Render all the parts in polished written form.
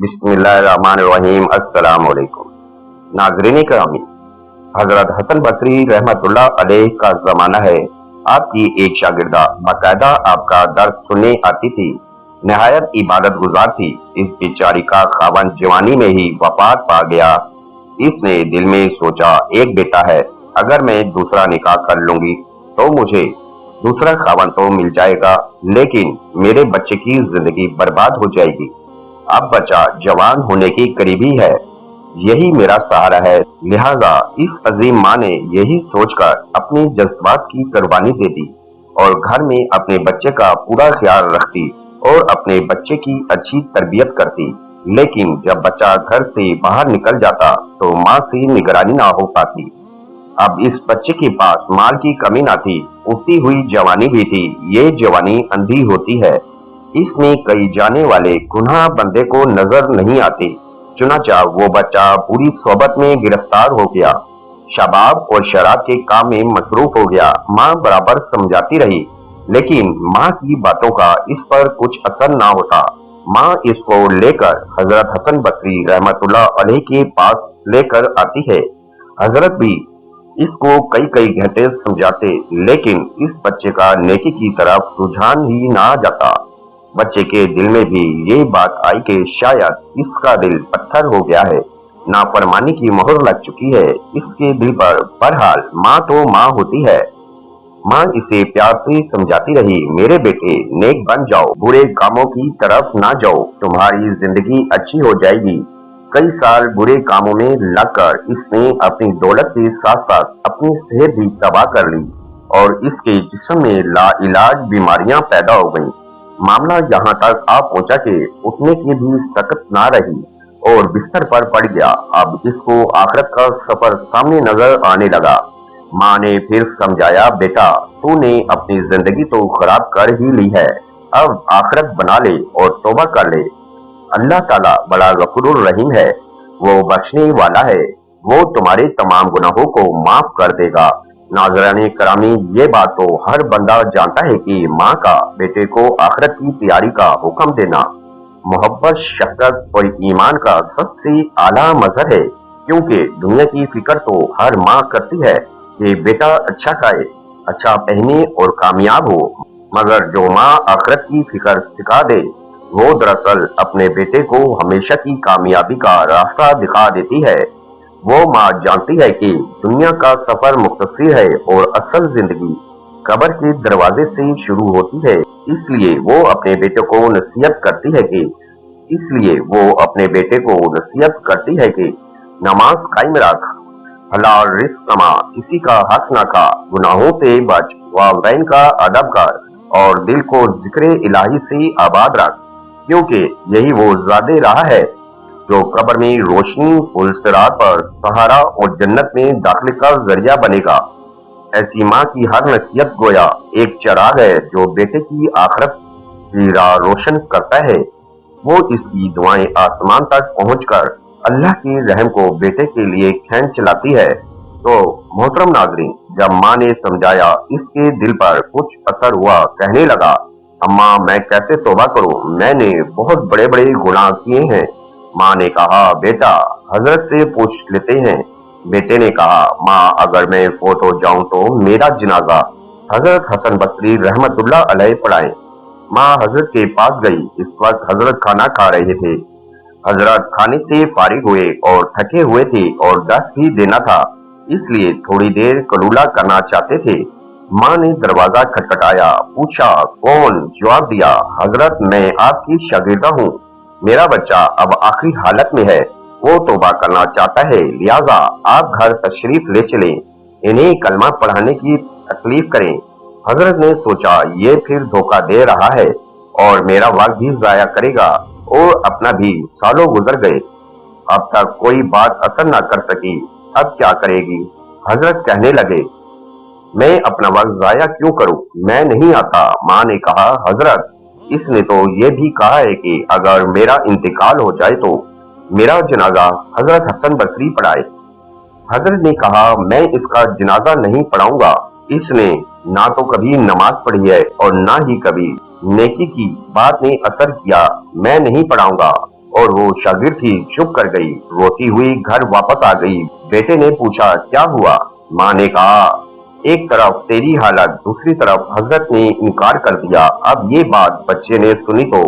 بسم اللہ الرحمن الرحیم۔ السلام علیکم ناظرین کرامی، حضرت حسن بصری رحمت اللہ علیہ کا زمانہ ہے۔ آپ کی ایک شاگردہ باقاعدہ آپ کا درس سننے آتی تھی، نہایت عبادت گزار تھی۔ اس بیچاری کا خاوند جوانی میں ہی وفات پا گیا۔ اس نے دل میں سوچا، ایک بیٹا ہے، اگر میں دوسرا نکاح کر لوں گی تو مجھے دوسرا خاوند تو مل جائے گا، لیکن میرے بچے کی زندگی برباد ہو جائے گی۔ اب بچہ جوان ہونے کی قریبی ہے، یہی میرا سہارا ہے۔ لہذا اس عظیم ماں نے یہی سوچ کر اپنے جذبات کی قربانی دے دی اور گھر میں اپنے بچے کا پورا خیال رکھتی اور اپنے بچے کی اچھی تربیت کرتی۔ لیکن جب بچہ گھر سے باہر نکل جاتا تو ماں سے نگرانی نہ ہو پاتی۔ اب اس بچے کے پاس مال کی کمی نہ تھی، اٹھتی ہوئی جوانی بھی تھی۔ یہ جوانی اندھی ہوتی ہے، اس میں کئی جانے والے گناہ بندے کو نظر نہیں آتے۔ چنانچہ وہ بچہ بری صحبت میں گرفتار ہو گیا، شباب اور شراب کے کام میں مصروف ہو گیا۔ ماں برابر سمجھاتی رہی، لیکن ماں کی باتوں کا اس پر کچھ اثر نہ ہوتا۔ ماں اس کو لے کر حضرت حسن بصری رحمت اللہ علیہ کے پاس لے کر آتی ہے۔ حضرت بھی اس کو کئی گھنٹے سمجھاتے، لیکن اس بچے کا نیکی کی طرف رجحان ہی نہ جاتا۔ بچے کے دل میں بھی یہ بات آئی کہ شاید اس کا دل پتھر ہو گیا ہے، نافرمانی کی مہر لگ چکی ہے اس کے دل پر۔ بہرحال ماں تو ماں ہوتی ہے۔ ماں اسے پیار سے سمجھاتی رہی، میرے بیٹے نیک بن جاؤ، برے کاموں کی طرف نہ جاؤ، تمہاری زندگی اچھی ہو جائے گی۔ کئی سال برے کاموں میں لگ کر اس نے اپنی دولت کے ساتھ ساتھ اپنی صحت بھی تباہ کر لی اور اس کے جسم میں لا علاج بیماریاں پیدا ہو گئیں۔ معاملہ یہاں تک آ پہنچا کہ اٹھنے کی بھی سکت نہ رہی اور بستر پر پڑ گیا۔ اب اس کو آخرت کا سفر سامنے نظر آنے لگا۔ ماں نے پھر سمجھایا، بیٹا تو نے اپنی زندگی تو خراب کر ہی لی ہے، اب آخرت بنا لے اور توبہ کر لے۔ اللہ تعالیٰ بڑا غفور الرحیم ہے، وہ بخشنے والا ہے، وہ تمہارے تمام گناہوں کو معاف کر دے گا۔ ناظرین کرامی، یہ بات تو ہر بندہ جانتا ہے کہ ماں کا بیٹے کو آخرت کی تیاری کا حکم دینا محبت، شفقت اور ایمان کا سب سے اعلیٰ مظہر ہے، کیونکہ دنیا کی فکر تو ہر ماں کرتی ہے کہ بیٹا اچھا کھائے، اچھا پہنے اور کامیاب ہو، مگر جو ماں آخرت کی فکر سکھا دے وہ دراصل اپنے بیٹے کو ہمیشہ کی کامیابی کا راستہ دکھا دیتی ہے۔ وہ ماں جانتی ہے کہ دنیا کا سفر مختصر ہے اور اصل زندگی قبر کے دروازے سے شروع ہوتی ہے، اس لیے وہ اپنے بیٹے کو نصیحت کرتی ہے کہ نماز قائم رکھ، حلال رزق کما، کسی کا حق نہ کھا، گناہوں سے بچ، والدین کا ادب کر اور دل کو ذکر الہی سے آباد رکھ، کیونکہ یہی وہ زادِ راہ ہے جو قبر میں روشنی، پل صراط پر سہارا اور جنت میں داخلے کا ذریعہ بنے گا۔ ایسی ماں کی ہر نصیحت گویا ایک چراغ ہے جو بیٹے کی آخرت کی راہ روشن کرتا ہے۔ وہ اس کی دعائیں آسمان تک پہنچ کر اللہ کے رحم کو بیٹے کے لیے کھینچ چلاتی ہے۔ تو محترم ناظرین، جب ماں نے سمجھایا، اس کے دل پر کچھ اثر ہوا، کہنے لگا، اماں میں کیسے توبہ کروں، میں نے بہت بڑے گناہ کیے ہیں۔ ماں نے کہا، بیٹا حضرت سے پوچھ لیتے ہیں۔ بیٹے نے کہا، ماں اگر میں فوت ہو جاؤں تو میرا جنازہ حضرت حسن بصری رحمت اللہ علیہ پڑھائیں۔ ماں حضرت کے پاس گئی۔ اس وقت حضرت کھانا کھا رہے تھے۔ حضرت کھانے سے فارغ ہوئے اور تھکے ہوئے تھے اور درس بھی دینا تھا، اس لیے تھوڑی دیر قلولہ کرنا چاہتے تھے۔ ماں نے دروازہ کھٹکھٹایا، پوچھا، کون؟ جواب دیا، حضرت میں آپ کی شاگردہ ہوں، میرا بچہ اب آخری حالت میں ہے، وہ توبہ کرنا چاہتا ہے، لہذا آپ گھر تشریف لے چلیں، انہیں کلمہ پڑھانے کی تکلیف کریں۔ حضرت نے سوچا، یہ پھر دھوکہ دے رہا ہے اور میرا وقت بھی ضائع کرے گا اور اپنا بھی۔ سالوں گزر گئے، اب تک کوئی بات اثر نہ کر سکی، اب کیا کرے گی؟ حضرت کہنے لگے، میں اپنا وقت ضائع کیوں کروں، میں نہیں آتا۔ ماں نے کہا، حضرت اس نے تو یہ بھی کہا ہے کہ اگر میرا انتقال ہو جائے تو میرا جنازہ حضرت حسن بصری پڑھائے۔ حضرت نے کہا، میں اس کا جنازہ نہیں پڑھاؤں گا، اس نے نہ تو کبھی نماز پڑھی ہے اور نہ ہی کبھی نیکی کی بات نے اثر کیا، میں نہیں پڑھاؤں گا۔ और वो शागिर्द ही चुप कर गई, रोती हुई घर वापस आ गई। बेटे ने पूछा, क्या हुआ? माँ ने कहा, एक तरफ तेरी हालत, दूसरी तरफ हजरत ने इनकार कर दिया। अब ये बात बच्चे ने सुनी तो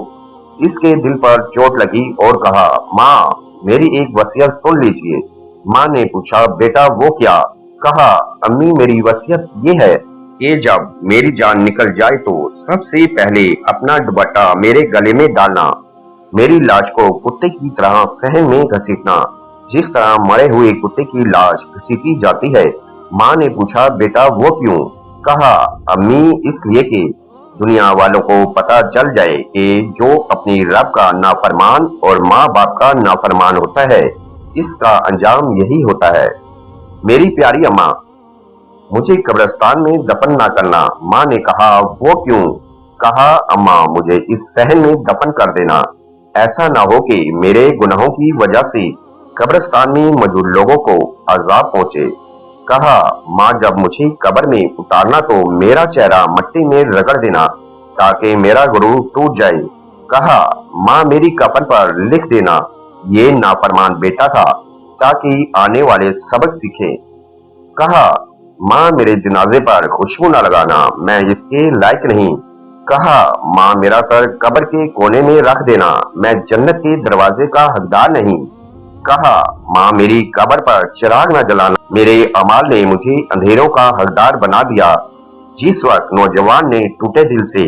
इसके दिल पर चोट लगी और कहा, माँ मेरी एक वसीयत सुन लीजिए। माँ ने पूछा, बेटा वो क्या? कहा, अम्मी मेरी वसीयत ये है कि जब मेरी जान निकल जाए तो सबसे पहले अपना दुपट्टा मेरे गले में डालना, मेरी लाश को कुत्ते की तरह सहन में घसीटना, जिस तरह मरे हुए कुत्ते की लाश घसीटी जाती है। माँ ने पूछा, बेटा वो क्यों? कहा, अम्मी इसलिए कि दुनिया वालों को पता चल जाए कि जो अपनी रब का नाफरमान और माँ बाप का नाफरमान होता है, इसका अंजाम यही होता है। मेरी प्यारी अम्मा, मुझे कब्रिस्तान में दफन ना करना। माँ ने कहा, वो क्यों? कहा, अम्मा मुझे इस सहन में दफन कर देना, ऐसा ना हो कि मेरे गुनाहों की वजह से कब्रिस्तान में मौजूद लोगों को अजाब पहुंचे। कहा, माँ जब मुझे कब्र में उतारना तो मेरा चेहरा मिट्टी में रगड़ देना ताकि मेरा गुरूर टूट जाए। कहा, माँ मेरी कफन पर लिख देना, ये नाफरमान बेटा था, ताकि आने वाले सबक सीखें। कहा, माँ मेरे जनाजे पर खुशबू न लगाना, मैं इसके लायक नहीं। कहा, माँ मेरा सर कब्र के कोने में रख देना, मैं जन्नत के दरवाजे का हकदार नहीं। कहा, माँ मेरी कब्र पर चिराग न जलाना, मेरे अमाल ने मुझे अंधेरों का हकदार बना दिया। जिस वक्त नौजवान ने टूटे दिल से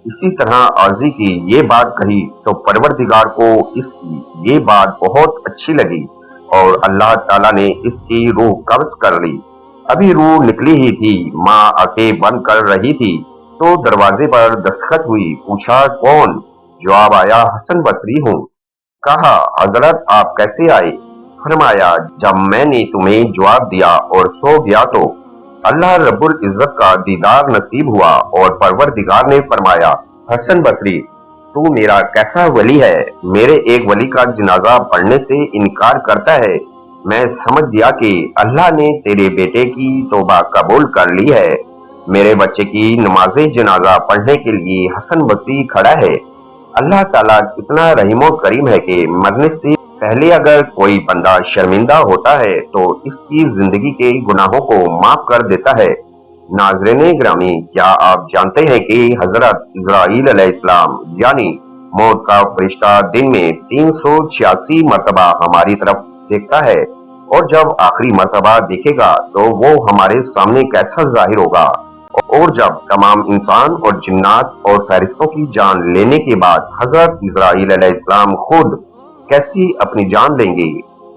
इसी तरह अर्जी की ये बात कही तो परवरदिगार को इसकी ये बात बहुत अच्छी लगी और अल्लाह ताला ने इसकी रूह कब्ज कर ली। अभी रूह निकली ही थी, माँ आंखें बंद कर रही थी तो दरवाजे पर दस्तखत हुई। पूछा, कौन? जवाब आया, हसन बसरी हूँ। कहा, हजरत आप कैसे आए? फरमाया, जब मैंने तुम्हें जवाब दिया और सो गया तो अल्लाह रब्बुल इज्जत का दीदार नसीब हुआ और परवरदिगार ने फरमाया, हसन बसरी तू मेरा कैसा वली है? मेरे एक वली का जनाजा पढ़ने से इनकार करता है। मैं समझ गया कि अल्लाह ने तेरे बेटे की तौबा कबूल कर ली है। मेरे बच्चे की नमाज़े जनाजा पढ़ने के लिए हसन बसरी खड़ा है। अल्लाह ताला कितना रहीम और करीम है कि मरने से पहले अगर कोई बंदा शर्मिंदा होता है तो इसकी जिंदगी के गुनाहों को माफ कर देता है। नाज़रीन गिरामी, क्या आप जानते हैं कि हजरत इस्राईल अलैहिस्सलाम यानी मौत का फरिश्ता दिन में 386 मरतबा हमारी तरफ देखता है और जब आखिरी मरतबा दिखेगा तो वो हमारे सामने कैसा जाहिर होगा, और जब तमाम इंसान और जिन्नात और फरिश्तों की जान लेने के बाद हजरत इस्राईल अलैहिस्सलाम खुद कैसी अपनी जान लेंगे।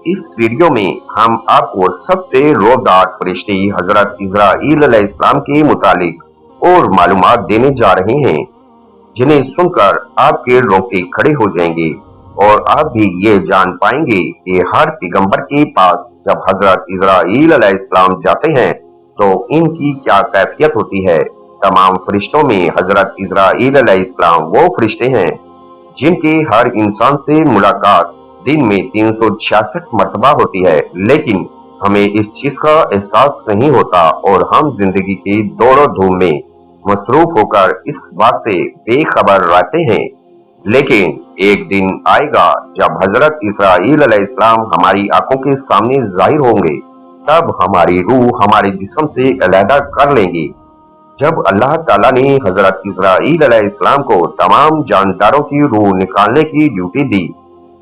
इस वीडियो में हम आपको सबसे रोबदार फरिश्ते हजरत इस्राईल अलैहिस्सलाम के मुतालिक और मालूमात देने जा रहे हैं, जिन्हें सुनकर आपके रोंगटे खड़े हो जाएंगे और आप भी ये जान पाएंगे कि हर पैगंबर के पास जब हजरत इस्राईल अलैहिस्सलाम जाते हैं तो इनकी क्या कैफियत होती है। तमाम फरिश्तों में हजरत इस्राईल अलैहिस्सलाम वो फरिश्ते हैं जिनके हर इंसान से मुलाकात दिन में 366 मरतबा होती है, लेकिन हमें इस चीज का एहसास नहीं होता और हम जिंदगी की दौड़ो धूम में मसरूफ होकर इस बात से बेखबर रहते हैं। लेकिन एक दिन आएगा जब हजरत इस्राईल अलैहिस्सलाम हमारी आंखों के सामने जाहिर होंगे, तब हमारी रूह हमारे जिस्म से अलहदा कर लेंगी। जब अल्लाह ताला ने हजरत इस्राईल अलैहिस्सलाम को तमाम जानदारों की रूह निकालने की ड्यूटी दी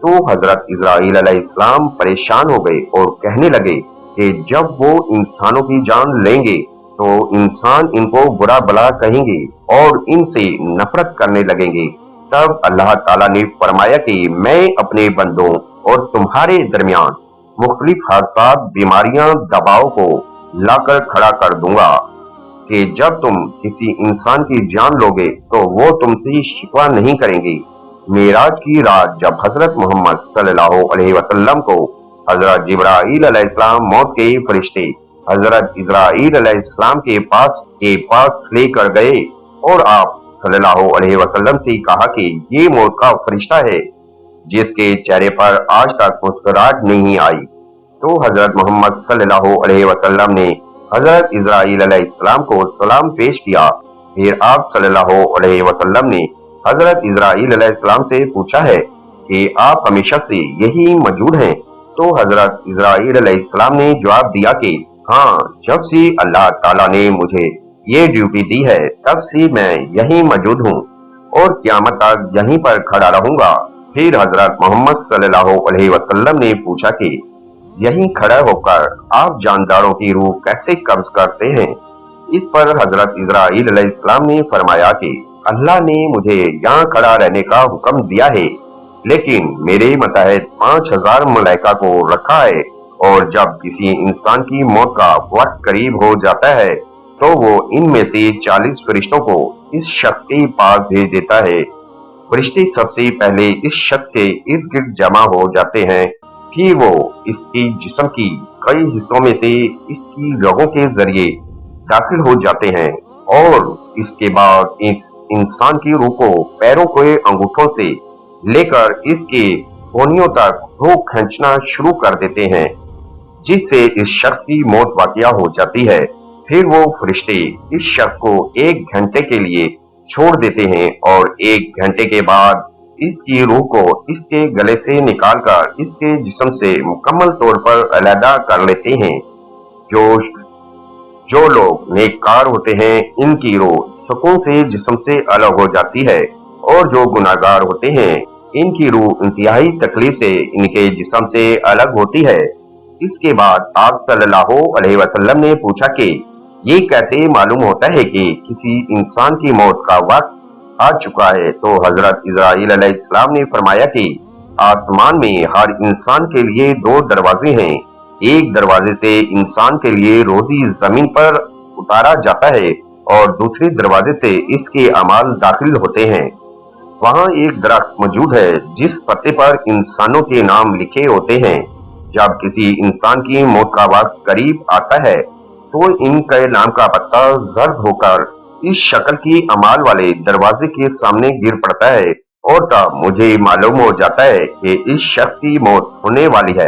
तो हजरत इस्राईल अलैहिस्सलाम परेशान हो गए और कहने लगे कि जब वो इंसानों की जान लेंगे तो इंसान इनको बुरा भला कहेंगे और इनसे नफरत करने लगेंगे। तब अल्लाह ताला ने फरमाया कि मैं अपने बंदों और तुम्हारे दरमियान मुख्तलिफ हादसात, बीमारियां, दबाव को लाकर खड़ा कर दूंगा कि जब तुम किसी इंसान की जान लोगे तो वो तुमसे शिकवा नहीं करेंगे। मेराज की रात जब हजरत मोहम्मद सल्लल्लाहु अलैहि वसल्लम को हजरत जिब्राईल अलैहिस्सलाम मौत के फरिश्ते हजरत इस्राईल अलैहिस्सलाम के पास लेकर गए और आप सल्लल्लाहु अलैहि वसल्लम से कहा कि ये मौत का फरिश्ता है जिसके चेहरे पर आज तक मुस्कुराहट नहीं आई, तो हजरत मोहम्मद सल्लल्लाहु अलैहि वसल्लम ने हजरत इस्राईल अलैहिस्सलाम को सलाम पेश किया। फिर आप सल्लल्लाहु अलैहि वसल्लम ने हजरत इस्राईल अलैहिस्सलाम से पूछा है कि आप हमेशा से यही मौजूद हैं? तो हजरत इजराइल अलैहिस्सलाम ने जवाब दिया कि हाँ, जब से अल्लाह ताला ने मुझे ये ड्यूटी दी है तब से मैं यही मौजूद हूँ और क़यामत तक यहीं पर खड़ा रहूंगा। फिर हजरत मोहम्मद सल्लल्लाहु अलैहि वसल्लम ने पूछा कि यहीं खड़ा होकर आप जानदारों की रूह कैसे कब्ज करते हैं? इस पर हजरत इजराइल अलैहिस्सलाम ने फरमाया कि अल्लाह ने मुझे यहाँ खड़ा रहने का हुक्म दिया है, लेकिन मेरे मतहत 5000 मलाइका को रखा है और जब किसी इंसान की मौत का वक्त करीब हो जाता है तो वो इनमें से 40 फरिश्तों को इस शख्स के पास भेज देता है। फरिश्ते सबसे पहले इस शख्स के इर्द गिर्द जमा हो जाते हैं, फिर वो इसकी जिस्म की कई हिस्सों में से इसकी रगों के जरिए दाखिल हो जाते हैं और इसके बाद इस इंसान की रूह को पैरों के अंगूठों से लेकर इसके कोहनियों तक रूह खींचना शुरू कर देते हैं, जिससे इस शख्स की मौत वाक़या हो जाती है। फिर वो फरिश्ते इस शख्स को 1 घंटे के लिए छोड़ देते हैं और 1 घंटे के बाद इसकी रूह को इसके गले से निकालकर इसके जिस्म से मुकम्मल तौर पर अलहदा कर लेते हैं। जो लोग नेककार होते हैं इनकी रूह सुकून से जिस्म से अलग हो जाती है और जो गुनाहगार होते हैं इनकी रूह इंतहाई तकलीफ से इनके जिस्म से अलग होती है। इसके बाद आप सल्लल्लाहु अलैहि वसल्लम ने पूछा कि ये कैसे मालूम होता है कि किसी इंसान की मौत का वक्त आ चुका है? तो हजरत इजराइल अलैहिस्सलाम ने फरमाया कि आसमान में हर इंसान के लिए 2 दरवाजे हैं। एक दरवाजे से इंसान के लिए रोजी जमीन पर उतारा जाता है और दूसरे दरवाजे से इसके अमाल दाखिल होते हैं। वहाँ एक दरख्त मौजूद है जिस पत्ते पर इंसानों के नाम लिखे होते हैं। जब किसी इंसान की मौत का वक्त करीब आता है तो इनके नाम का पत्ता जर्द होकर इस शक्ल की अमाल वाले दरवाजे के सामने गिर पड़ता है और तब मुझे मालूम हो जाता है कि इस शख्स की मौत होने वाली है।